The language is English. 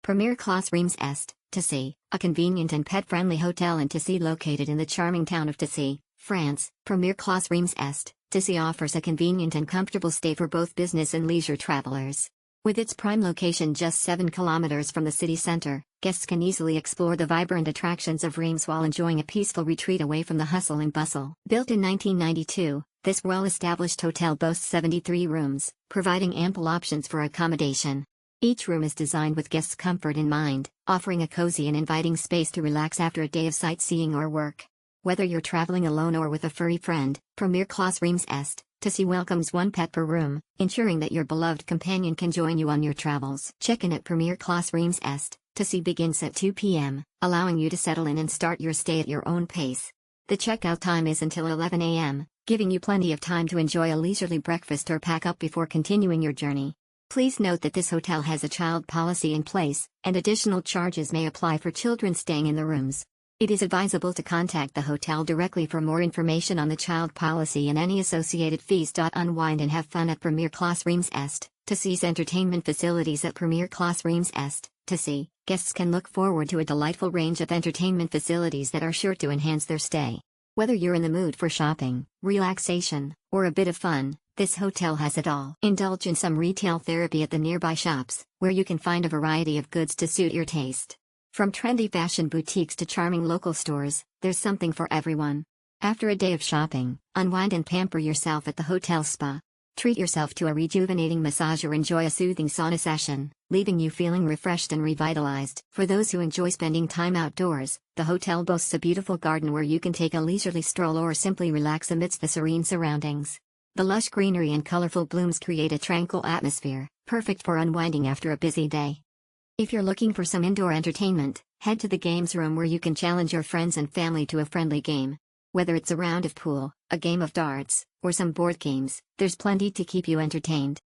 Premier Classe Reims Est, Taissy, a convenient and pet-friendly hotel in Taissy located in the charming town of Taissy, France. Premier Classe Reims Est, Taissy offers a convenient and comfortable stay for both business and leisure travelers. With its prime location just 7 kilometers from the city center, guests can easily explore the vibrant attractions of Reims while enjoying a peaceful retreat away from the hustle and bustle. Built in 1992, this well-established hotel boasts 73 rooms, providing ample options for accommodation. Each room is designed with guests' comfort in mind, offering a cozy and inviting space to relax after a day of sightseeing or work. Whether you're traveling alone or with a furry friend, Premier Classe Reims Est, Taissy welcomes one pet per room, ensuring that your beloved companion can join you on your travels. Check-in at Premier Classe Reims Est, Taissy begins at 2 p.m., allowing you to settle in and start your stay at your own pace. The checkout time is until 11 a.m., giving you plenty of time to enjoy a leisurely breakfast or pack up before continuing your journey. Please note that this hotel has a child policy in place, and additional charges may apply for children staying in the rooms. It is advisable to contact the hotel directly for more information on the child policy and any associated fees. Unwind and have fun at Premier Classe Reims Est, Taissy's entertainment facilities. At Premier Classe Reims Est, Taissy, guests can look forward to a delightful range of entertainment facilities that are sure to enhance their stay. Whether you're in the mood for shopping, relaxation, or a bit of fun, this hotel has it all. Indulge in some retail therapy at the nearby shops, where you can find a variety of goods to suit your taste. From trendy fashion boutiques to charming local stores, there's something for everyone. After a day of shopping, unwind and pamper yourself at the hotel spa. Treat yourself to a rejuvenating massage or enjoy a soothing sauna session, leaving you feeling refreshed and revitalized. For those who enjoy spending time outdoors, the hotel boasts a beautiful garden where you can take a leisurely stroll or simply relax amidst the serene surroundings. The lush greenery and colorful blooms create a tranquil atmosphere, perfect for unwinding after a busy day. If you're looking for some indoor entertainment, head to the games room where you can challenge your friends and family to a friendly game. Whether it's a round of pool, a game of darts, or some board games, there's plenty to keep you entertained.